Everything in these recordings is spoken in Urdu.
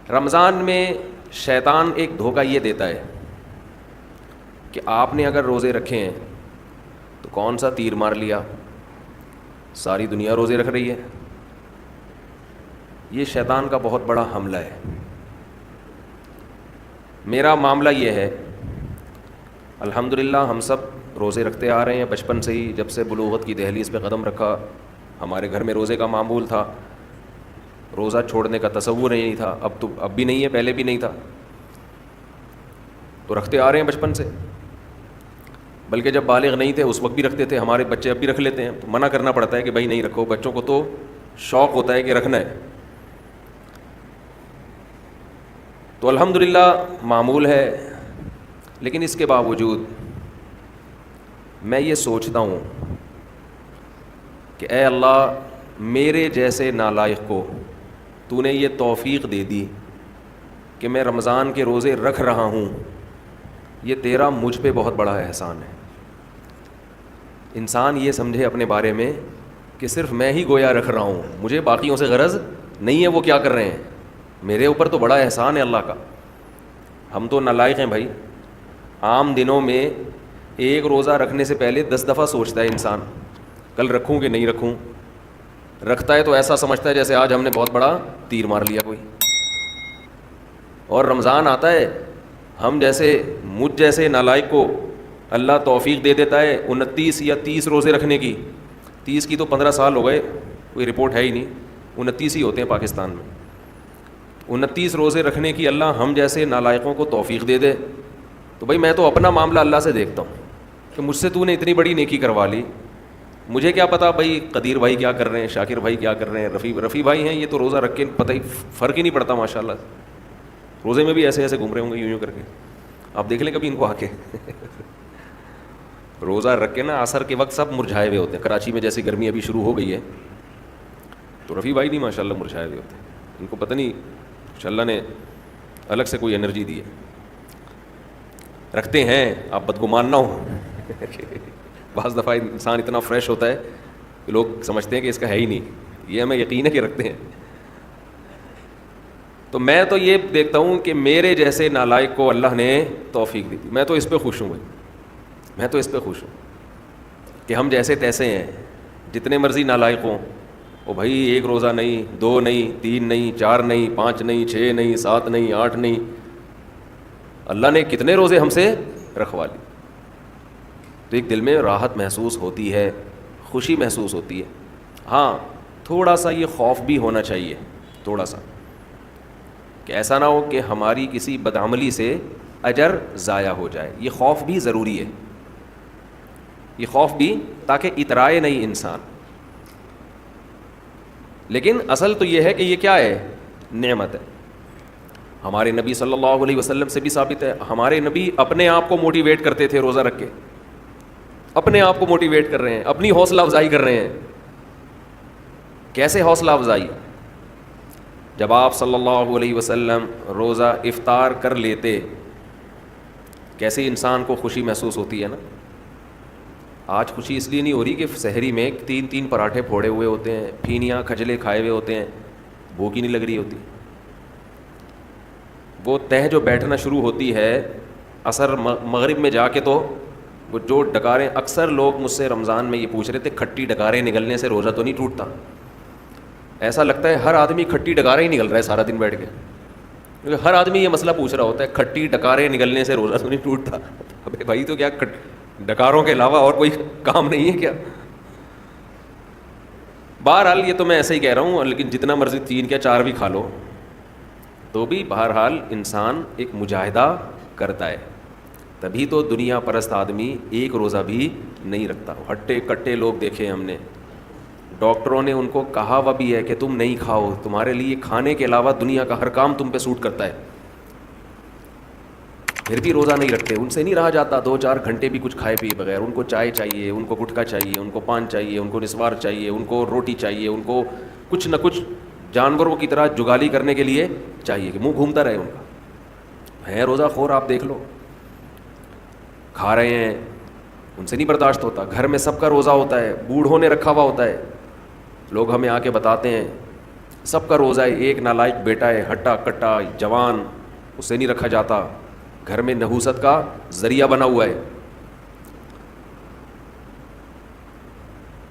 رمضان میں شیطان ایک دھوکہ یہ دیتا ہے کہ آپ نے اگر روزے رکھے ہیں تو کون سا تیر مار لیا، ساری دنیا روزے رکھ رہی ہے. یہ شیطان کا بہت بڑا حملہ ہے. میرا معاملہ یہ ہے، الحمدللہ ہم سب روزے رکھتے آ رہے ہیں بچپن سے ہی. جب سے بلوغت کی دہلیز پہ قدم رکھا ہمارے گھر میں روزے کا معمول تھا. روزہ چھوڑنے کا تصور نہیں تھا. اب بھی نہیں ہے، پہلے بھی نہیں تھا. تو رکھتے آ رہے ہیں بچپن سے، بلکہ جب بالغ نہیں تھے اس وقت بھی رکھتے تھے. ہمارے بچے اب بھی رکھ لیتے ہیں. تو منع کرنا پڑتا ہے کہ بھائی نہیں رکھو. بچوں کو تو شوق ہوتا ہے کہ رکھنا ہے. تو الحمدللہ معمول ہے. لیکن اس کے باوجود میں یہ سوچتا ہوں کہ اے اللہ، میرے جیسے نالائق کو تو نے یہ توفیق دے دی کہ میں رمضان کے روزے رکھ رہا ہوں. یہ تیرا مجھ پہ بہت بڑا احسان ہے. انسان یہ سمجھے اپنے بارے میں کہ صرف میں ہی گویا رکھ رہا ہوں، مجھے باقیوں سے غرض نہیں ہے وہ کیا کر رہے ہیں. میرے اوپر تو بڑا احسان ہے اللہ کا. ہم تو نالائق ہیں بھائی. عام دنوں میں ایک روزہ رکھنے سے پہلے 10 دفعہ سوچتا ہے انسان کل رکھوں کہ نہیں رکھوں. رکھتا ہے تو ایسا سمجھتا ہے جیسے آج ہم نے بہت بڑا تیر مار لیا کوئی. اور رمضان آتا ہے، ہم جیسے مجھ جیسے نالائق کو اللہ توفیق دے دیتا ہے 29 یا 30 روزے رکھنے کی. 30 کی تو 15 سال ہو گئے، کوئی رپورٹ ہے ہی نہیں. 29 ہی ہوتے ہیں پاکستان میں. 29 روزے رکھنے کی اللہ ہم جیسے نالائقوں کو توفیق دے دے. تو بھائی میں تو اپنا معاملہ اللہ سے دیکھتا ہوں کہ مجھ سے تو نے اتنی بڑی نیکی کروا لی. مجھے کیا پتا بھائی قدیر بھائی کیا کر رہے ہیں، شاکر بھائی کیا کر رہے ہیں، رفیع بھائی ہیں یہ تو روزہ رکھ کے پتہ ہی فرق ہی نہیں پڑتا ماشاءاللہ. روزے میں بھی ایسے ایسے گھوم رہے ہوں گے یوں کر کے. آپ دیکھ لیں کبھی ان کو آ کے روزہ رکھ کے نا عصر کے وقت سب مرجھائے ہوئے ہوتے ہیں. کراچی میں جیسی گرمی ابھی شروع ہو گئی ہے تو رفیع بھائی نہیں ماشاءاللہ مرجھائے ہوئے ہوتے ہیں. ان کو پتہ نہیں کچھ اللہ نے الگ سے کوئی انرجی دی ہے. رکھتے ہیں، آپ بدگمان نہ ہو. بعض دفعہ انسان اتنا فریش ہوتا ہے کہ لوگ سمجھتے ہیں کہ اس کا ہے ہی نہیں. یہ ہمیں یقین ہے کہ رکھتے ہیں. تو میں تو یہ دیکھتا ہوں کہ میرے جیسے نالائق کو اللہ نے توفیق دی. میں تو اس پہ خوش ہوں بھائی. میں تو اس پہ خوش ہوں کہ ہم جیسے تیسے ہیں. جتنے مرضی نالائق ہوں، او بھائی ایک روزہ نہیں، 2 نہیں، 3 نہیں، 4 نہیں، 5 نہیں، 6 نہیں، 7 نہیں، 8 نہیں. اللہ نے کتنے روزے ہم سے رکھوا لی. تو ایک دل میں راحت محسوس ہوتی ہے، خوشی محسوس ہوتی ہے. ہاں تھوڑا سا یہ خوف بھی ہونا چاہیے، تھوڑا سا، کہ ایسا نہ ہو کہ ہماری کسی بدعملی سے اجر ضائع ہو جائے. یہ خوف بھی ضروری ہے. یہ خوف بھی تاکہ اترائے نہیں انسان. لیکن اصل تو یہ ہے کہ یہ کیا ہے؟ نعمت ہے. ہمارے نبی صلی اللہ علیہ وسلم سے بھی ثابت ہے. ہمارے نبی اپنے آپ کو موٹیویٹ کرتے تھے روزہ رکھ کے. اپنے آپ کو موٹیویٹ کر رہے ہیں، اپنی حوصلہ افزائی کر رہے ہیں. کیسے حوصلہ افزائی؟ جب آپ صلی اللہ علیہ وسلم روزہ افطار کر لیتے، کیسے انسان کو خوشی محسوس ہوتی ہے نا. آج خوشی اس لیے نہیں ہو رہی کہ سحری میں 3 پراٹھے پھوڑے ہوئے ہوتے ہیں، پھینیاں کھجلے کھائے ہوئے ہوتے ہیں، بھوک ہی نہیں لگ رہی ہوتی. وہ تہ جو بیٹھنا شروع ہوتی ہے عصر مغرب میں جا کے، تو وہ جو ڈکاریں، اکثر لوگ مجھ سے رمضان میں یہ پوچھ رہے تھے کھٹی ڈکاریں نگلنے سے روزہ تو نہیں ٹوٹتا؟ ایسا لگتا ہے ہر آدمی کھٹی ڈکاریں ہی نگل رہا ہے سارا دن بیٹھ کے. کیونکہ ہر آدمی یہ مسئلہ پوچھ رہا ہوتا ہے کھٹی ڈکاریں نگلنے سے روزہ تو نہیں ٹوٹتا. ابے بھائی تو کیا ڈکاروں کے علاوہ اور کوئی کام نہیں ہے کیا؟ بہرحال یہ تو میں ایسے ہی کہہ رہا ہوں، لیکن جتنا مرضی 3 یا 4 بھی کھا لو تو بھی بہرحال انسان ایک مجاہدہ کرتا ہے. تبھی تو دنیا پرست آدمی ایک روزہ بھی نہیں رکھتا. ہٹے کٹے لوگ دیکھے ہم نے، ڈاکٹروں نے ان کو کہا ہوا بھی ہے کہ تم نہیں کھاؤ، تمہارے لیے کھانے کے علاوہ دنیا کا ہر کام تم پہ سوٹ کرتا ہے، پھر بھی روزہ نہیں رکھتے. ان سے نہیں رہا جاتا 2-4 گھنٹے بھی کچھ کھائے پیے بغیر. ان کو چائے چاہیے، ان کو گٹکا چاہیے، ان کو پان چاہیے، ان کو نسوار چاہیے، ان کو روٹی چاہیے، ان کو کچھ نہ کچھ جانوروں کی طرح جگالی کرنے کے لیے چاہیے کہ منہ گھومتا رہے ان کا. ہے روزہ خور، آپ دیکھ لو، کھا رہے ہیں، ان سے نہیں برداشت ہوتا. گھر میں سب کا روزہ ہوتا ہے، بوڑھوں نے رکھا ہوا ہوتا ہے. لوگ ہمیں آ کے بتاتے ہیں سب کا روزہ ہے، ایک نالائق بیٹا ہے، ہٹا کٹا جوان، اسے نہیں رکھا جاتا، گھر میں نحوست کا ذریعہ بنا ہوا ہے.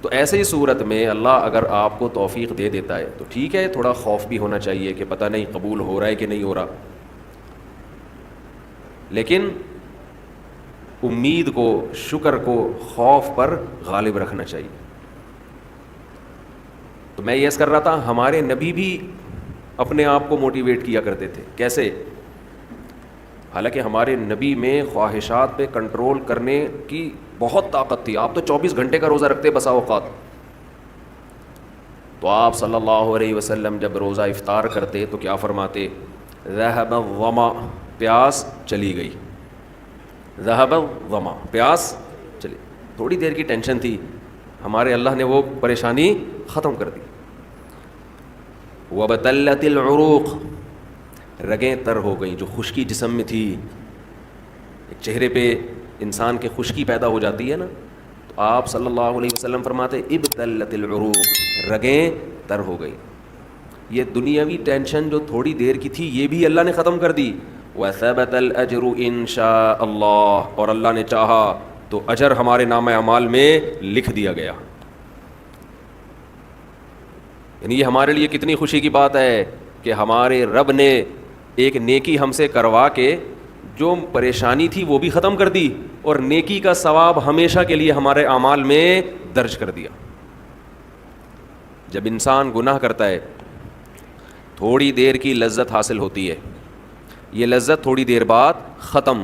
تو ایسے ہی صورت میں اللہ اگر آپ کو توفیق دے دیتا ہے تو ٹھیک ہے، تھوڑا خوف بھی ہونا چاہیے کہ پتہ نہیں قبول ہو رہا ہے کہ نہیں ہو رہا، لیکن امید کو، شکر کو خوف پر غالب رکھنا چاہیے. تو میں یہ کر رہا تھا، ہمارے نبی بھی اپنے آپ کو موٹیویٹ کیا کرتے تھے. کیسے؟ حالانکہ ہمارے نبی میں خواہشات پہ کنٹرول کرنے کی بہت طاقت تھی. آپ تو 24 گھنٹے کا روزہ رکھتے بسا اوقات. تو آپ صلی اللہ علیہ وسلم جب روزہ افطار کرتے تو کیا فرماتے؟ ذهب الظما، پیاس چلی گئی. ذهب الظما، پیاس چلی. تھوڑی دیر کی ٹینشن تھی، ہمارے اللہ نے وہ پریشانی ختم کر دی. وبتلت العروق، رگیں تر ہو گئیں. جو خشکی جسم میں تھی، ایک چہرے پہ انسان کے خشکی پیدا ہو جاتی ہے نا، تو آپ صلی اللہ علیہ وسلم فرماتے ابتلت العروق، رگیں تر ہو گئی. یہ دنیاوی ٹینشن جو تھوڑی دیر کی تھی یہ بھی اللہ نے ختم کر دی. وثبت الاجر ان شاء اللہ، اور اللہ نے چاہا تو اجر ہمارے نامہ اعمال میں لکھ دیا گیا. یعنی یہ ہمارے لیے کتنی خوشی کی بات ہے کہ ہمارے رب نے ایک نیکی ہم سے کروا کے جو پریشانی تھی وہ بھی ختم کر دی، اور نیکی کا ثواب ہمیشہ کے لیے ہمارے اعمال میں درج کر دیا. جب انسان گناہ کرتا ہے تھوڑی دیر کی لذت حاصل ہوتی ہے، یہ لذت تھوڑی دیر بعد ختم،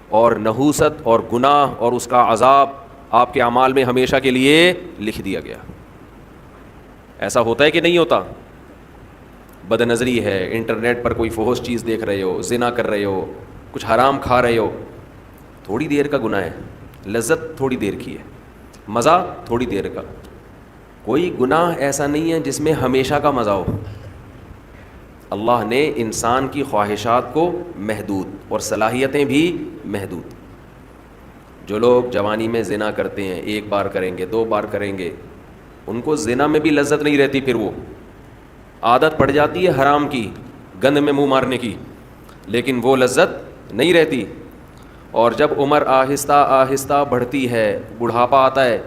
اور نحوست اور گناہ اور اس کا عذاب آپ کے اعمال میں ہمیشہ کے لیے لکھ دیا گیا. ایسا ہوتا ہے کہ نہیں ہوتا؟ بد نظری ہے، انٹرنیٹ پر کوئی فحش چیز دیکھ رہے ہو، زنا کر رہے ہو، کچھ حرام کھا رہے ہو، تھوڑی دیر کا گناہ ہے، لذت تھوڑی دیر کی ہے، مزہ تھوڑی دیر کا. کوئی گناہ ایسا نہیں ہے جس میں ہمیشہ کا مزہ ہو. اللہ نے انسان کی خواہشات کو محدود اور صلاحیتیں بھی محدود. جو لوگ جوانی میں زنا کرتے ہیں، ایک بار کریں گے، 2 بار کریں گے، ان کو زنا میں بھی لذت نہیں رہتی، پھر وہ عادت پڑ جاتی ہے حرام کی، گند میں منہ مارنے کی، لیکن وہ لذت نہیں رہتی. اور جب عمر آہستہ آہستہ بڑھتی ہے، بڑھاپا آتا ہے،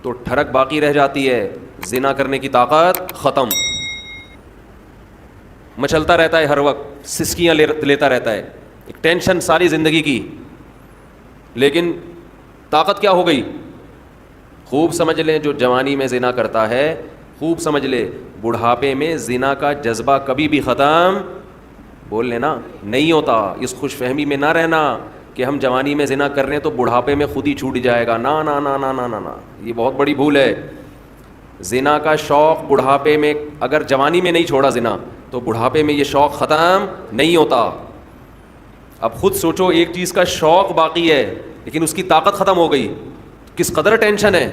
تو ٹھڑک باقی رہ جاتی ہے، زنا کرنے کی طاقت ختم. مچلتا رہتا ہے ہر وقت، سسکیاں لیتا رہتا ہے، ایک ٹینشن ساری زندگی کی، لیکن طاقت کیا ہو گئی؟ خوب سمجھ لیں، جو جوانی میں زنا کرتا ہے خوب سمجھ لے، بڑھاپے میں زنا کا جذبہ کبھی بھی ختم، بول لینا، نہیں ہوتا. اس خوش فہمی میں نہ رہنا کہ ہم جوانی میں زنا کر رہے ہیں تو بڑھاپے میں خود ہی چھوٹ جائے گا. نا نا نا نا نا نا نا، یہ بہت بڑی بھول ہے. زنا کا شوق بڑھاپے میں، اگر جوانی میں نہیں چھوڑا زنا تو بڑھاپے میں یہ شوق ختم نہیں ہوتا. اب خود سوچو، ایک چیز کا شوق باقی ہے لیکن اس کی طاقت ختم ہو گئی، کس قدر ٹینشن ہے،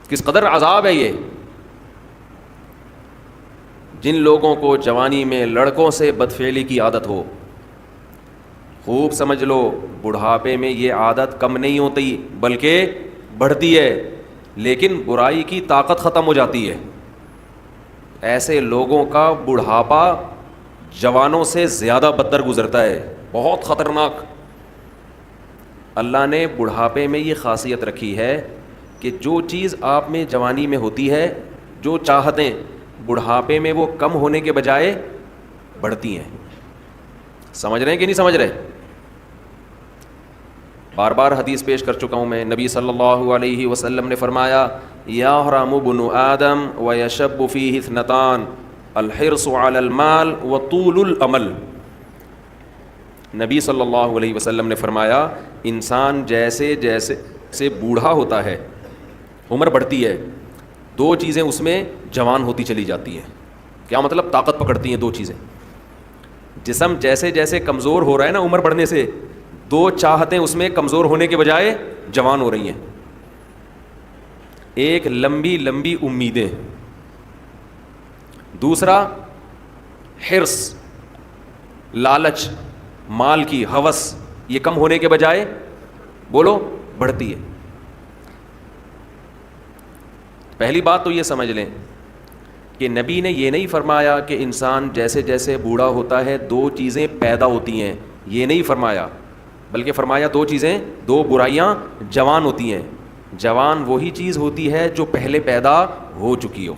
کس قدر عذاب ہے یہ. جن لوگوں کو جوانی میں لڑکوں سے بدفعلی کی عادت ہو، خوب سمجھ لو بڑھاپے میں یہ عادت کم نہیں ہوتی بلکہ بڑھتی ہے، لیکن برائی کی طاقت ختم ہو جاتی ہے. ایسے لوگوں کا بڑھاپا جوانوں سے زیادہ بدتر گزرتا ہے، بہت خطرناک. اللہ نے بڑھاپے میں یہ خاصیت رکھی ہے کہ جو چیز آپ میں جوانی میں ہوتی ہے، جو چاہتیں، بڑھاپے میں وہ کم ہونے کے بجائے بڑھتی ہیں. سمجھ رہے ہیں کہ نہیں سمجھ رہے؟ بار بار حدیث پیش کر چکا ہوں میں. نبی صلی اللہ علیہ وسلم نے فرمایا، یحرم ابن آدم ویشب فیہ اثنتان، الحرص علی المال وطول الامل. نبی صلی اللہ علیہ وسلم نے فرمایا، انسان جیسے جیسے سے بوڑھا ہوتا ہے، عمر بڑھتی ہے، 2 چیزیں اس میں جوان ہوتی چلی جاتی ہیں. کیا مطلب؟ طاقت پکڑتی ہیں 2 چیزیں. جسم جیسے جیسے کمزور ہو رہا ہے نا عمر بڑھنے سے، 2 چاہتیں اس میں کمزور ہونے کے بجائے جوان ہو رہی ہیں. ایک لمبی لمبی امیدیں، دوسرا حرص، لالچ، مال کی ہوس، یہ کم ہونے کے بجائے بولو بڑھتی ہے. پہلی بات تو یہ سمجھ لیں کہ نبی نے یہ نہیں فرمایا کہ انسان جیسے جیسے بوڑھا ہوتا ہے دو چیزیں پیدا ہوتی ہیں، یہ نہیں فرمایا، بلکہ فرمایا دو چیزیں، دو برائیاں جوان ہوتی ہیں۔ جوان وہی چیز ہوتی ہے جو پہلے پیدا ہو چکی ہو۔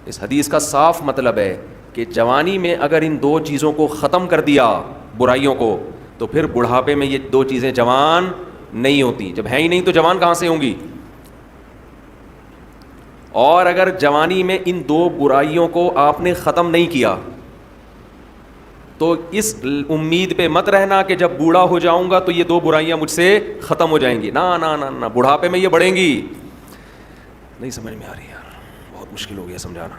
اس حدیث کا صاف مطلب ہے کہ جوانی میں اگر ان دو چیزوں کو ختم کر دیا، برائیوں کو، تو پھر بڑھاپے میں یہ دو چیزیں جوان نہیں ہوتی۔ جب ہیں ہی نہیں تو جوان کہاں سے ہوں گی؟ اور اگر جوانی میں ان دو برائیوں کو آپ نے ختم نہیں کیا تو اس امید پہ مت رہنا کہ جب بوڑھا ہو جاؤں گا تو یہ دو برائیاں مجھ سے ختم ہو جائیں گی۔ نہ نہ نہ نہ، بڑھاپے میں یہ بڑھیں گی۔ نہیں سمجھ میں آ رہی یار، بہت مشکل ہو گیا سمجھانا۔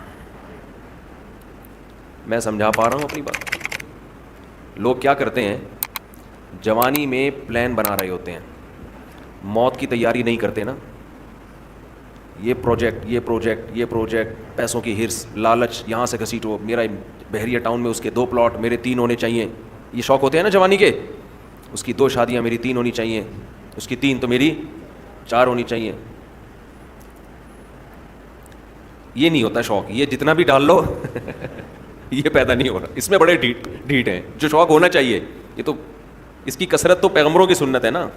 میں سمجھا پا رہا ہوں اپنی بات؟ لوگ کیا کرتے ہیں، جوانی میں پلان بنا رہے ہوتے ہیں، موت کی تیاری نہیں کرتے نا، یہ پروجیکٹ یہ پروجیکٹ یہ پروجیکٹ، پیسوں کی ہرس، لالچ، یہاں سے گھسیٹو، میرا بحریہ ٹاؤن میں اس کے 2 پلاٹ، میرے 3 ہونے چاہیے، یہ شوق ہوتے ہیں نا جوانی کے۔ اس کی 2 شادیاں، میری 3 ہونی چاہیے، اس کی 3 تو میری 4 ہونی چاہیے۔ یہ نہیں ہوتا شوق، یہ جتنا بھی ڈال لو یہ پیدا نہیں ہو رہا، اس میں بڑے ڈھیٹ ہیں۔ جو شوق ہونا چاہیے، یہ تو اس کی کثرت تو پیغمبروں کی سنت ہے نا،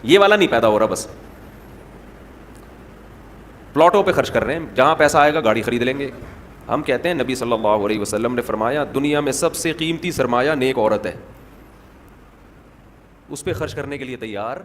یہ والا نہیں پیدا ہو رہا۔ بس پلاٹوں پہ خرچ کر رہے ہیں، جہاں پیسہ آئے گا گاڑی خرید لیں گے۔ ہم کہتے ہیں نبی صلی اللہ علیہ وسلم نے فرمایا دنیا میں سب سے قیمتی سرمایہ نیک عورت ہے، اس پہ خرچ کرنے کے لیے تیار